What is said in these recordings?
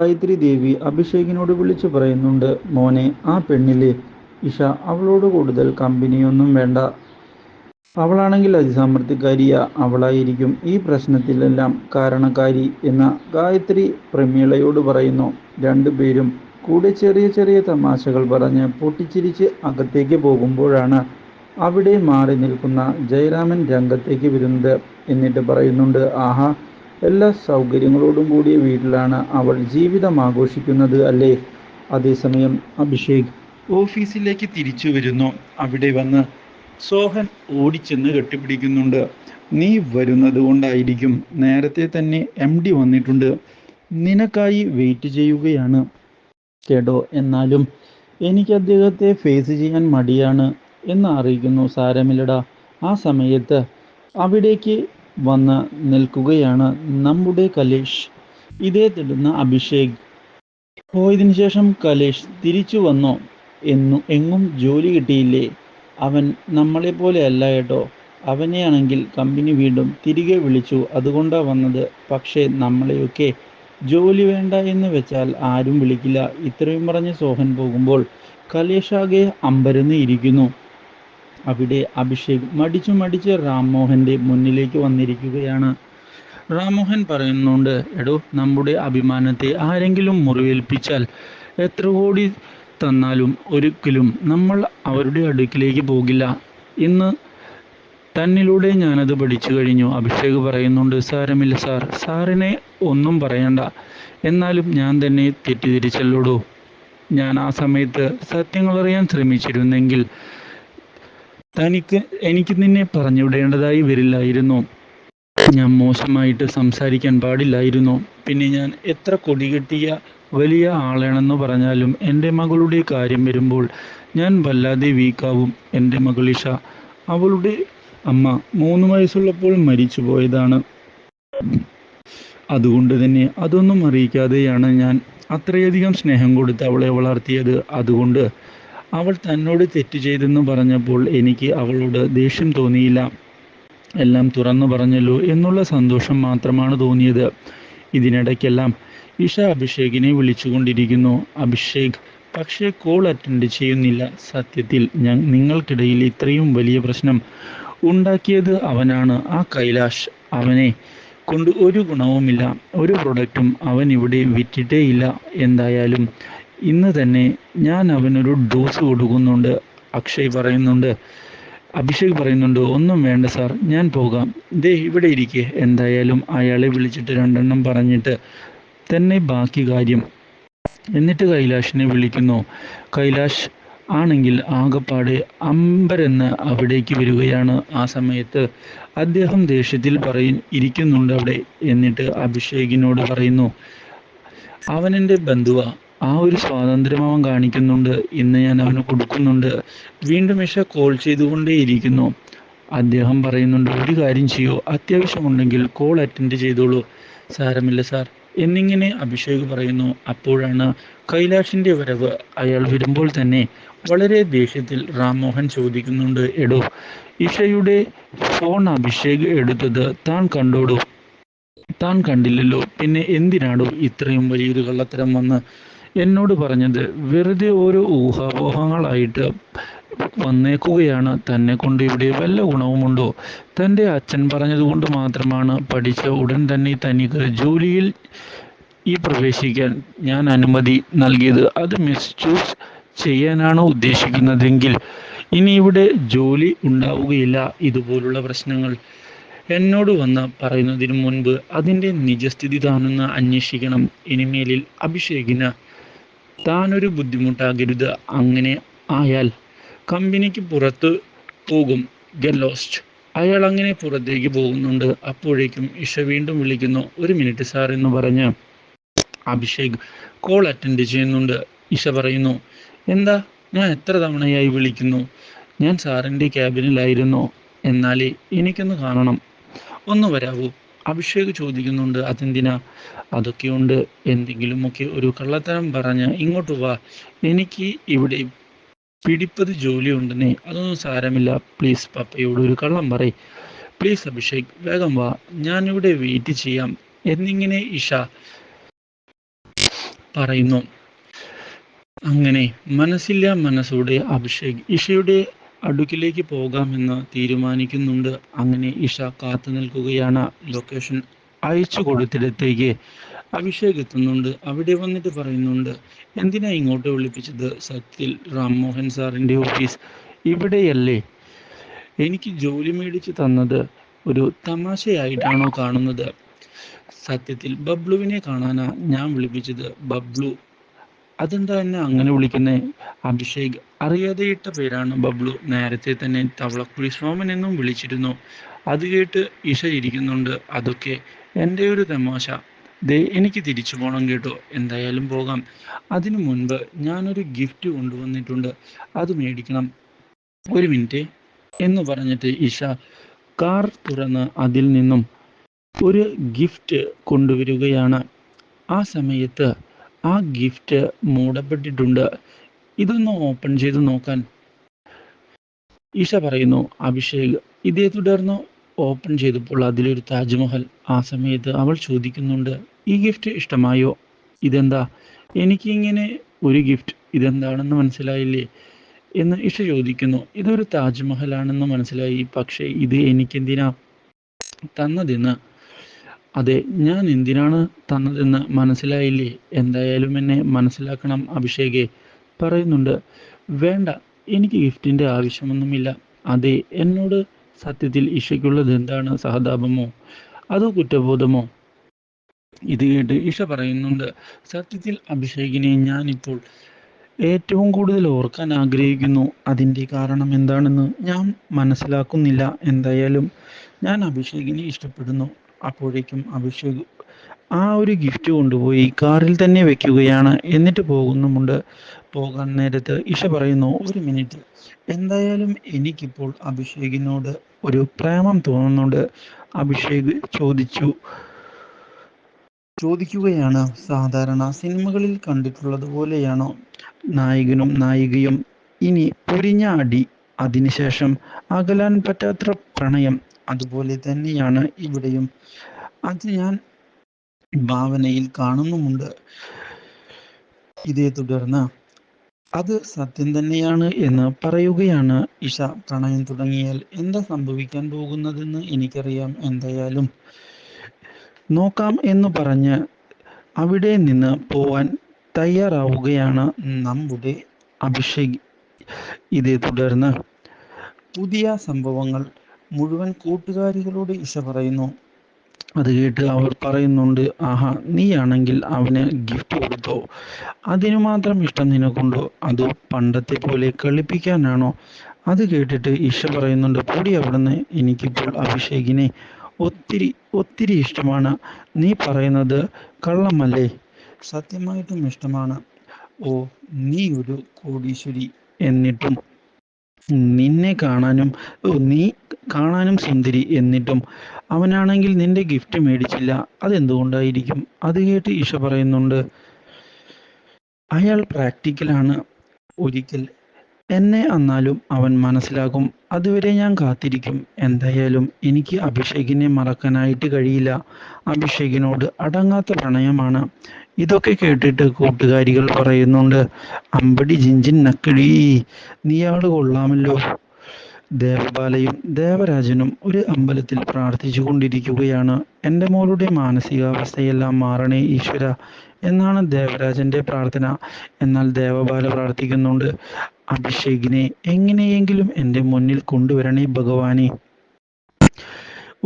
ഗായത്രി ദേവി അഭിഷേകിനോട് വിളിച്ചു പറയുന്നുണ്ട്, മോനെ, ആ പെണ്ണില്ലേ ഇഷ, അവളോട് കൂടുതൽ കമ്പനിയൊന്നും വേണ്ട. അവളാണെങ്കിൽ അതിസാമർത്ഥ്യക്കാരിയാ. അവളായിരിക്കും ഈ പ്രശ്നത്തിലെല്ലാം കാരണക്കാരി എന്ന് ഗായത്രി പ്രമീളയോട് പറയുന്നു. രണ്ടുപേരും കൂടെ ചെറിയ ചെറിയ തമാശകൾ പറഞ്ഞ് പൊട്ടിച്ചിരിച്ച് അകത്തേക്ക് പോകുമ്പോഴാണ് അവിടെ മാറി നിൽക്കുന്ന ജയരാമൻ രംഗത്തേക്ക് വരുന്നത്. എന്നിട്ട് പറയുന്നുണ്ട്, ആഹാ, എല്ലാ സൗകര്യങ്ങളോടും കൂടിയ വീട്ടിലാണ് അവൾ ജീവിതം ആഘോഷിക്കുന്നത് അല്ലേ. അതേസമയം അഭിഷേക് ഓഫീസിലേക്ക് തിരിച്ചു വരുന്നു. അവിടെ വന്ന് സോഹൻ ഓടിച്ചെന്ന് കെട്ടിപ്പിടിക്കുന്നുണ്ട്. നീ വരുന്നത് കൊണ്ടായിരിക്കും, നേരത്തെ തന്നെ MD വന്നിട്ടുണ്ട്, നിനക്കായി വെയിറ്റ് ചെയ്യുകയാണ് കേട്ടോ. എന്നാലും എനിക്ക് അദ്ദേഹത്തെ ഫേസ് ചെയ്യാൻ മടിയാണ് എന്ന് അറിയിക്കുന്നു. സാരമില്ലടാ. ആ സമയത്ത് അവിടേക്ക് വന്ന് നിൽക്കുകയാണ് നമ്മുടെ കലേഷ്. ഇതേ തുടർന്ന് അഭിഷേക് പോയതിനു ശേഷം കലേഷ് തിരിച്ചു വന്നോ, എങ്ങും ജോലി കിട്ടിയില്ലേ? അവൻ നമ്മളെപ്പോലെ അല്ല കേട്ടോ. അവനെയാണെങ്കിൽ കമ്പനി വീണ്ടും തിരികെ വിളിച്ചു, അതുകൊണ്ടാ വന്നത്. പക്ഷേ നമ്മളെയൊക്കെ ജോലി വേണ്ട എന്ന് വെച്ചാൽ ആരും വിളിക്കില്ല. ഇത്രയും പറഞ്ഞ് സോഹൻ പോകുമ്പോൾ കലേഷാകെ അമ്പരന്ന് ഇരിക്കുന്നു. അവിടെ അഭിഷേക് മടിച്ചു മടിച്ച് റാംമോഹന്റെ മുന്നിലേക്ക് വന്നിരിക്കുകയാണ്. റാംമോഹൻ പറയുന്നുണ്ട്, എടോ, നമ്മുടെ അഭിമാനത്തെ ആരെങ്കിലും മുറിവേൽപ്പിച്ചാൽ എത്ര കോടി തന്നാലും ഒരിക്കലും നമ്മൾ അവരുടെ അടുക്കിലേക്ക് പോകില്ല. ഇന്ന് തന്നിലൂടെ ഞാനത് പഠിച്ചു കഴിഞ്ഞു. അഭിഷേക് പറയുന്നുണ്ട്, സാരമില്ല സാർ, സാറിനെ ഒന്നും പറയണ്ട. എന്നാലും ഞാൻ തന്നെ തെറ്റിദ്ധരിച്ചല്ലോടോ. ഞാൻ ആ സമയത്ത് സത്യങ്ങളറിയാൻ ശ്രമിച്ചിരുന്നെങ്കിൽ എനിക്ക് നിന്നെ പറഞ്ഞുവിടേണ്ടതായി വരില്ലായിരുന്നു. ഞാൻ മോശമായിട്ട് സംസാരിക്കാൻ പാടില്ലായിരുന്നു. പിന്നെ ഞാൻ എത്ര കൊടികെട്ടിയ വലിയ ആളാണെന്ന് പറഞ്ഞാലും എൻ്റെ മകളുടെ കാര്യം വരുമ്പോൾ ഞാൻ വല്ലാതെ വീക്കാവും. എൻ്റെ മകളിഷ, അവളുടെ അമ്മ 3 വയസ്സുള്ളപ്പോൾ മരിച്ചു പോയതാണ്. അതുകൊണ്ട് തന്നെ അതൊന്നും അറിയിക്കാതെയാണ് ഞാൻ അത്രയധികം സ്നേഹം കൊടുത്ത് അവളെ വളർത്തിയത്. അതുകൊണ്ട് അവൾ തന്നോട് തെറ്റ് ചെയ്തെന്ന് പറഞ്ഞപ്പോൾ എനിക്ക് അവളോട് ദേഷ്യം തോന്നിയില്ല. എല്ലാം തുറന്നു പറഞ്ഞല്ലോ എന്നുള്ള സന്തോഷം മാത്രമാണ് തോന്നിയത്. ഇതിനിടയ്ക്കെല്ലാം ഇഷ അഭിഷേകിനെ വിളിച്ചുകൊണ്ടിരിക്കുന്നു. അഭിഷേക് പക്ഷേ കോൾ അറ്റൻഡ് ചെയ്യുന്നില്ല. സത്യത്തിൽ നിങ്ങൾക്കിടയിൽ ഇത്രയും വലിയ പ്രശ്നം ഉണ്ടാക്കിയത് അവനാണ്, ആ കൈലാഷ്. അവനെ കൊണ്ട് ഒരു ഗുണവുമില്ല. ഒരു പ്രൊഡക്റ്റും അവൻ ഇവിടെ വിറ്റിട്ടേയില്ല. എന്തായാലും ഇന്ന് തന്നെ ഞാൻ അവനൊരു ഡോസ് കൊടുക്കുന്നുണ്ട്. അഭിഷേക് പറയുന്നുണ്ട്, ഒന്നും വേണ്ട സാർ, ഞാൻ പോകാം. ദേ ഇവിടെ ഇരിക്കെ. എന്തായാലും അയാളെ വിളിച്ചിട്ട് 2 എണ്ണം പറഞ്ഞിട്ട് തന്നെ ബാക്കി കാര്യം. എന്നിട്ട് കൈലാഷിനെ വിളിക്കുന്നു. കൈലാഷ് ആണെങ്കിൽ ആകപ്പാടെ അമ്പരന്ന് അവിടേക്ക് വരികയാണ്. ആ സമയത്ത് അദ്ദേഹം ദേഷ്യത്തിൽ ഇരിക്കുന്നുണ്ട് അവിടെ. എന്നിട്ട് അഭിഷേകിനോട് പറയുന്നു, അവനെൻ്റെ ബന്ധുവാ, ആ ഒരു സ്വാതന്ത്ര്യം അവൻ കാണിക്കുന്നുണ്ട്. ഇന്ന് ഞാൻ അവന് കൊടുക്കുന്നുണ്ട്. വീണ്ടും ഇഷ കോൾ ചെയ്തുകൊണ്ടേയിരിക്കുന്നു. അദ്ദേഹം പറയുന്നുണ്ട്, ഒരു കാര്യം ചെയ്യൂ, അത്യാവശ്യമുണ്ടെങ്കിൽ കോൾ അറ്റൻഡ് ചെയ്തോളൂ. സാരമില്ല സാർ എന്നിങ്ങനെ അഭിഷേക് പറയുന്നു. അപ്പോഴാണ് കൈലാഷിൻ്റെ വരവ്. അയാൾ വരുമ്പോൾ തന്നെ വളരെ ദേഷ്യത്തിൽ റാംമോഹൻ ചോദിക്കുന്നുണ്ട്, എടോ, ഇഷയുടെ ഫോൺ അഭിഷേക് എടുത്തത് താൻ കണ്ടോടോ? താൻ കണ്ടില്ലല്ലോ, പിന്നെ എന്തിനാടോ ഇത്രയും വലിയൊരു കള്ളത്തരം വന്ന് എന്നോട് പറഞ്ഞത്? വെറുതെ ഓരോ ഊഹാപോഹങ്ങളായിട്ട് വന്നേക്കുകയാണ്. തന്നെ കൊണ്ട് ഇവിടെ വല്ല ഗുണവുമുണ്ടോ? തൻ്റെ അച്ഛൻ പറഞ്ഞതുകൊണ്ട് മാത്രമാണ് പഠിച്ച ഉടൻ തന്നെ തനിക്ക് ജോലിയിൽ പ്രവേശിക്കാൻ ഞാൻ അനുമതി നൽകിയത്. അത് മിസ്ചൂസ് ചെയ്യാനാണ് ഉദ്ദേശിക്കുന്നതെങ്കിൽ ഇനി ഇവിടെ ജോലി ഉണ്ടാവുകയില്ല. ഇതുപോലുള്ള പ്രശ്നങ്ങൾ എന്നോട് വന്ന് പറയുന്നതിന് മുൻപ് അതിൻ്റെ നിജസ്ഥിതി താനൊന്ന് അന്വേഷിക്കണം. ഇനിമേലിൽ അഭിഷേകിന് താനൊരു ബുദ്ധിമുട്ടാകരുത്. അങ്ങനെ ആയാൽ കമ്പനിക്ക് പുറത്ത് പോകും. Get lost. അയാൾ അങ്ങനെ പുറത്തേക്ക് പോകുന്നുണ്ട്. അപ്പോഴേക്കും ഇഷ വീണ്ടും വിളിക്കുന്നു. 1 മിനിറ്റ് സാർ എന്ന് പറഞ്ഞ് അഭിഷേക് കോൾ അറ്റൻഡ് ചെയ്യുന്നുണ്ട്. ഇഷ പറയുന്നു, എന്താ, ഞാൻ എത്ര തവണയായി വിളിക്കുന്നു? ഞാൻ സാറിൻ്റെ ക്യാബിനിലായിരുന്നു. എന്നാലേ എനിക്കൊന്ന് കാണണം, ഒന്ന് വരാവൂ? അഭിഷേക് ചോദിക്കുന്നുണ്ട്. അതെന്തിനാ? അതൊക്കെയുണ്ട്, എന്തെങ്കിലുമൊക്കെ ഒരു കള്ളത്തരം പറഞ്ഞ് ഇങ്ങോട്ട് വാ. എനിക്ക് ഇവിടെ പിടിപ്പത് ജോലിയുണ്ടെന്നേ. അതൊന്നും സാരമില്ല. പ്ലീസ് പപ്പയോട് ഒരു കള്ളം പറയ്. പ്ലീസ് അഭിഷേക്, വേഗം വാ, ഞാനിവിടെ വെയിറ്റ് ചെയ്യാം എന്നിങ്ങനെ ഇഷ പറയുന്നു. അങ്ങനെ മനസ്സില്ലാ മനസ്സോടെ അഭിഷേക് ഇഷയുടെ അടുക്കിലേക്ക് പോകാമെന്ന് തീരുമാനിക്കുന്നുണ്ട്. അങ്ങനെ ഇഷ കാത്തു നിൽക്കുകയാണ്. ലൊക്കേഷൻ അയച്ചു കൊടുത്തിടത്തേക്ക് അഭിഷേക് എത്തുന്നുണ്ട്. അവിടെ വന്നിട്ട് പറയുന്നുണ്ട്, എന്തിനാ ഇങ്ങോട്ട് വിളിപ്പിച്ചത്? സത്യത്തിൽ റാം മോഹൻ സാറിൻ്റെ ഓഫീസ് ഇവിടെയല്ലേ? എനിക്ക് ജോലി മേടിച്ച് തന്നത് ഒരു തമാശയായിട്ടാണോ കാണുന്നത്? സത്യത്തിൽ ബബ്ലുവിനെ കാണാനാ ഞാൻ വിളിപ്പിച്ചത്. ബബ്ലു? അതെന്താ എന്നെ അങ്ങനെ വിളിക്കുന്നേ? അഭിഷേക് അറിയാതെ ഇട്ട പേരാണ് ബബ്ലു. നേരത്തെ തന്നെ തവളക്കുഴി സോമൻ എന്നും വിളിച്ചിരുന്നു. അത് കേട്ട് ഇഷ ഇരിക്കുന്നുണ്ട്. അതൊക്കെ എൻ്റെ ഒരു തമാശ. ദേ എനിക്ക് തിരിച്ചു പോകണം കേട്ടോ. എന്തായാലും പോകാം. അതിനു മുൻപ് ഞാനൊരു ഗിഫ്റ്റ് കൊണ്ടുവന്നിട്ടുണ്ട്, അത് മേടിക്കണം. ഒരു മിനിറ്റ് എന്ന് പറഞ്ഞിട്ട് ഇഷ കാർ തുറന്ന് അതിൽ നിന്നും ഒരു ഗിഫ്റ്റ് കൊണ്ടുവരികയാണ്. ആ സമയത്ത് ആ ഗിഫ്റ്റ് മൂടപ്പെട്ടിട്ടുണ്ട്. ഇതൊന്ന് ഓപ്പൺ ചെയ്ത് നോക്കാൻ ഈഷ പറയുന്നു. അഭിഷേക് ഇതേ തുടർന്ന് ഓപ്പൺ ചെയ്തപ്പോൾ അതിലൊരു താജ്മഹൽ. ആ സമയത്ത് അവൾ ചോദിക്കുന്നുണ്ട്, ഈ ഗിഫ്റ്റ് ഇഷ്ടമായോ? ഇതെന്താ എനിക്കിങ്ങനെ ഒരു ഗിഫ്റ്റ്? ഇതെന്താണെന്ന് മനസ്സിലായില്ലേ എന്ന് ഇഷ ചോദിക്കുന്നു. ഇതൊരു താജ്മഹലാണെന്ന് മനസ്സിലായി, പക്ഷേ ഇത് എനിക്കെന്തിനാ തന്നതെന്ന്, അതെ ഞാൻ എന്തിനാണ് തന്നതെന്ന് മനസ്സിലായില്ലേ? എന്തായാലും എന്നെ മനസ്സിലാക്കണം അഭിഷേകെ. പറയുന്നുണ്ട്, വേണ്ട, എനിക്ക് ഗിഫ്റ്റിൻ്റെ ആവശ്യമൊന്നുമില്ല. അതെ, എന്നോട് സത്യത്തിൽ ഇഷയ്ക്കുള്ളത് എന്താണ്? സഹതാപമോ അതോ കുറ്റബോധമോ? ഇത് കേട്ട് ഇഷ പറയുന്നുണ്ട്, സത്യത്തിൽ അഭിഷേകിനെ ഞാനിപ്പോൾ ഏറ്റവും കൂടുതൽ ഓർക്കാൻ ആഗ്രഹിക്കുന്നു. അതിൻ്റെ കാരണം എന്താണെന്ന് ഞാൻ മനസ്സിലാക്കുന്നില്ല. എന്തായാലും ഞാൻ അഭിഷേകിനെ ഇഷ്ടപ്പെടുന്നു. അപ്പോഴേക്കും അഭിഷേക് ആ ഒരു ഗിഫ്റ്റ് കൊണ്ടുപോയി കാറിൽ തന്നെ വെക്കുകയാണ്. എന്നിട്ട് പോകുന്നുമുണ്ട്. പോകാൻ നേരത്ത് ഇഷ പറയുന്നു, ഒരു മിനിറ്റ്, എന്തായാലും എനിക്കിപ്പോൾ അഭിഷേകിനോട് ഒരു പ്രേമം തോന്നുന്നുണ്ട്. അഭിഷേക് ചോദിക്കുകയാണ്, സാധാരണ സിനിമകളിൽ കണ്ടിട്ടുള്ളത് പോലെയാണോ നായകനും നായികയും ഇനി പൊരിഞ്ഞ അടി, അതിനുശേഷം അകലാൻ പറ്റാത്ത പ്രണയം? അതുപോലെ തന്നെയാണ് ഇവിടെയും. അത് ഞാൻ ഭാവനയിൽ കാണുന്നുമുണ്ട്. ഇതേ തുടർന്ന് അത് സത്യം തന്നെയാണ് എന്ന് പറയുകയാണ് ഇഷ. പ്രണയം തുടങ്ങിയാൽ എന്താ സംഭവിക്കാൻ പോകുന്നതെന്ന് എനിക്കറിയാം. എന്തായാലും നോക്കാം എന്ന് പറഞ്ഞ് അവിടെ നിന്ന് പോവാൻ തയ്യാറാവുകയാണ് നമ്മുടെ അഭിഷേക്. ഇതേ തുടർന്ന് പുതിയ സംഭവങ്ങൾ മുഴുവൻ കൂട്ടുകാരികളോട് ഇഷ പറയുന്നു. അത് കേട്ട് അവർ പറയുന്നുണ്ട്, ആഹാ, നീയാണെങ്കിൽ അവന് ഗിഫ്റ്റ് കൊടുത്തോ? അതിനു മാത്രം ഇഷ്ടം നിനക്കുണ്ടോ? അത് പണ്ടത്തെ പോലെ കളിപ്പിക്കാനാണോ? അത് കേട്ടിട്ട് ഇഷ പറയുന്നുണ്ട്, പൊടി അവിടുന്ന്, എനിക്കിപ്പോൾ അഭിഷേകിനെ ഒത്തിരി ഒത്തിരി ഇഷ്ടമാണ്. നീ പറയുന്നത് കള്ളമല്ലേ? സത്യമായിട്ടും ഇഷ്ടമാണ്. ഓ, നീ ഒരു കോടീശ്വരി. എന്നിട്ടും നിന്നെ കാണാനും, ഓ നീ കാണാനും സുന്ദരി, എന്നിട്ടും അവനാണെങ്കിൽ നിന്റെ ഗിഫ്റ്റ് മേടിച്ചില്ല. അതെന്തുകൊണ്ടായിരിക്കും? അത് കേട്ട് ഇഷ പറയുന്നുണ്ട്, അയാൾ പ്രാക്ടിക്കലാണ്. ഒരിക്കൽ എന്നെ അന്നാലും അവൻ മനസ്സിലാകും. അതുവരെ ഞാൻ കാത്തിരിക്കും. എന്തായാലും എനിക്ക് അഭിഷേകിനെ മറക്കാനായിട്ട് കഴിയില്ല. അഭിഷേകിനോട് അടങ്ങാത്ത പ്രണയമാണ്. ഇതൊക്കെ കേട്ടിട്ട് കൂട്ടുകാരികൾ പറയുന്നുണ്ട്, അമ്പടി ജിഞ്ചിൻ നക്കിടി, നീയാള് കൊള്ളാമല്ലോ. ദേവബാലയും ദേവരാജനും ഒരു അമ്പലത്തിൽ പ്രാർത്ഥിച്ചു കൊണ്ടിരിക്കുകയാണ്. എൻ്റെ മോളുടെ മാനസികാവസ്ഥയെല്ലാം മാറണേ ഈശ്വര എന്നാണ് ദേവരാജൻ്റെ പ്രാർത്ഥന. എന്നാൽ ദേവബാല പ്രാർത്ഥിക്കുന്നുണ്ട്, അഭിഷേകിനെ എങ്ങനെയെങ്കിലും എൻ്റെ മുന്നിൽ കൊണ്ടുവരണേ ഭഗവാനെ.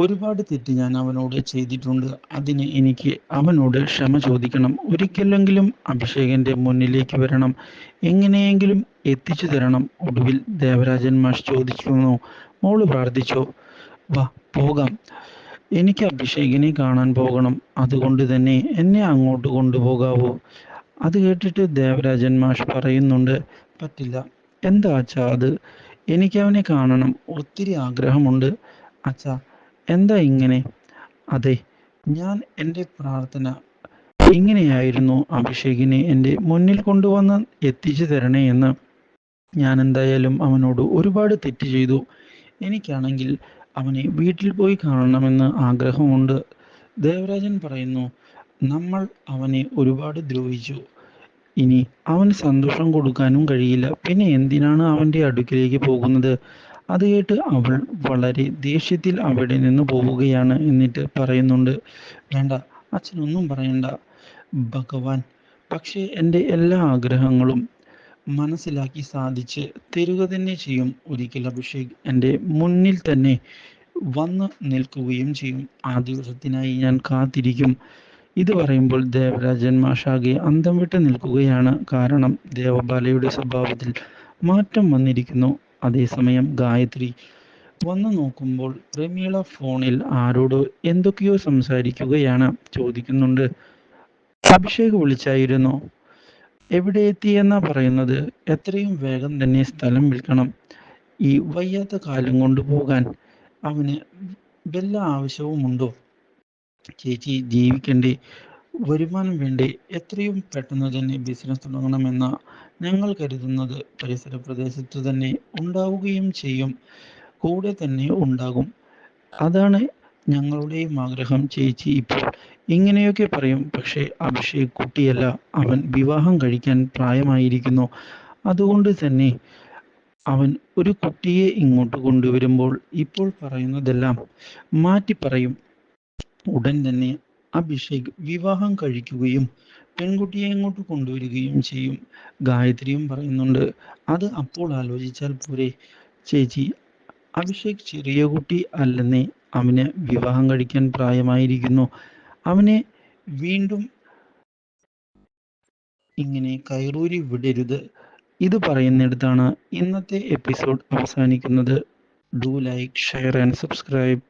ഒരുപാട് തെറ്റ് ഞാൻ അവനോട് ചെയ്തിട്ടുണ്ട്. അതിന് എനിക്ക് അവനോട് ക്ഷമ ചോദിക്കണം. ഒരിക്കലെങ്കിലും അഭിഷേകിൻ്റെ മുന്നിലേക്ക് വരണം, എങ്ങനെയെങ്കിലും എത്തിച്ചു തരണം. ഒടുവിൽ ദേവരാജൻ മാഷ് ചോദിക്കുന്നു, മോള് പ്രാർത്ഥിച്ചോ? വാ പോകാം, എനിക്ക് അഭിഷേകിനെ കാണാൻ പോകണം. അതുകൊണ്ട് തന്നെ എന്നെ അങ്ങോട്ട് കൊണ്ടുപോകാവോ? അത് കേട്ടിട്ട് ദേവരാജൻ മാഷ് പറയുന്നുണ്ട്, പറ്റില്ല. എന്താ അച്ഛാ അത്? എനിക്ക് അവനെ കാണണം, ഒത്തിരി ആഗ്രഹമുണ്ട്. അച്ഛാ എന്താ ഇങ്ങനെ? അതെ, ഞാൻ എൻ്റെ പ്രാർത്ഥന ഇങ്ങനെയായിരുന്നു, അഭിഷേകിനെ എൻ്റെ മുന്നിൽ കൊണ്ടുവന്ന് എത്തിച്ചു തരണേ എന്ന്. ഞാൻ എന്തായാലും അവനോട് ഒരുപാട് തെറ്റ് ചെയ്തു. എനിക്കാണെങ്കിൽ അവനെ വീട്ടിൽ പോയി കാണണമെന്ന് ആഗ്രഹമുണ്ട്. ദേവരാജൻ പറയുന്നു, നമ്മൾ അവനെ ഒരുപാട് ദ്രോഹിച്ചു. ഇനി അവന് സന്തോഷം കൊടുക്കാനും കഴിയില്ല. പിന്നെ എന്തിനാണ് അവൻ്റെ അടുക്കിലേക്ക് പോകുന്നത്? അത് കേട്ട് അവൾ വളരെ ദേഷ്യത്തിൽ അവിടെ നിന്ന് പോവുകയാണ്. എന്നിട്ട് പറയുന്നുണ്ട്, വേണ്ട, അച്ഛനൊന്നും പറയണ്ട ഭഗവാൻ. പക്ഷേ എൻ്റെ എല്ലാ ആഗ്രഹങ്ങളും മനസ്സിലാക്കി സാധിച്ച് തരുക തന്നെ ചെയ്യും. ഒരിക്കൽ അഭിഷേക് എൻ്റെ മുന്നിൽ തന്നെ വന്ന് നിൽക്കുകയും ചെയ്യും. ആ ദിവസത്തിനായി ഞാൻ കാത്തിരിക്കും. ഇത് പറയുമ്പോൾ ദേവരാജൻ മാഷാകെ അന്തം വിട്ട് നിൽക്കുകയാണ്. കാരണം ദേവബാലയുടെ സ്വഭാവത്തിൽ മാറ്റം വന്നിരിക്കുന്നു. അതേസമയം ഗായത്രി വന്നു നോക്കുമ്പോൾ പ്രമീള ഫോണിൽ ആരോടോ എന്തൊക്കെയോ സംസാരിക്കുകയാണ്. ചോദിക്കുന്നുണ്ട്, അഭിഷേക് വിളിച്ചായിരുന്നോ? എവിടെ എത്തിയെന്നാ പറയുന്നത്? എത്രയും വേഗം തന്നെ സ്ഥലം വിൽക്കണം. ഈ വയ്യാത്ത കാലം കൊണ്ടുപോകാൻ അവന് വല്ല ആവശ്യവുമുണ്ടോ? ചേച്ചി ജീവിക്കണ്ടേ? വരുമാനം വേണ്ടേ? എത്രയും പെട്ടെന്ന് തന്നെ ബിസിനസ് തുടങ്ങണമെന്ന ഞങ്ങൾ കരുതുന്നത്. പരിസര പ്രദേശത്ത് തന്നെ ഉണ്ടാവുകയും ചെയ്യും. കൂടെ തന്നെ ഉണ്ടാകും. അതാണ് ഞങ്ങളുടെയും ആഗ്രഹം. ചേച്ചി ഇപ്പോൾ ഇങ്ങനെയൊക്കെ പറയും. പക്ഷേ അഭിഷേക് കുട്ടിയല്ല. അവൻ വിവാഹം കഴിക്കാൻ പ്രായമായിരിക്കുന്നു. അതുകൊണ്ട് തന്നെ അവൻ ഒരു കുട്ടിയെ ഇങ്ങോട്ട് കൊണ്ടുവരുമ്പോൾ ഇപ്പോൾ പറയുന്നതെല്ലാം മാറ്റി പറയും. ഉടൻ തന്നെ അഭിഷേക് വിവാഹം കഴിക്കുകയും പെൺകുട്ടിയെ ഇങ്ങോട്ട് കൊണ്ടുവരികയും ചെയ്യും. ഗായത്രിയും പറയുന്നുണ്ട്, അത് അപ്പോൾ ആലോചിച്ചാൽ പോരെ ചേച്ചി? അഭിഷേക് ചെറിയ കുട്ടി അല്ലെന്നേ. അവന് വിവാഹം കഴിക്കാൻ പ്രായമായിരിക്കുന്നു. അവനെ വീണ്ടും ഇങ്ങനെ കയറൂരി വിടരുത്. ഇത് പറയുന്നിടത്താണ് ഇന്നത്തെ എപ്പിസോഡ് അവസാനിക്കുന്നത്. Do like, share and subscribe.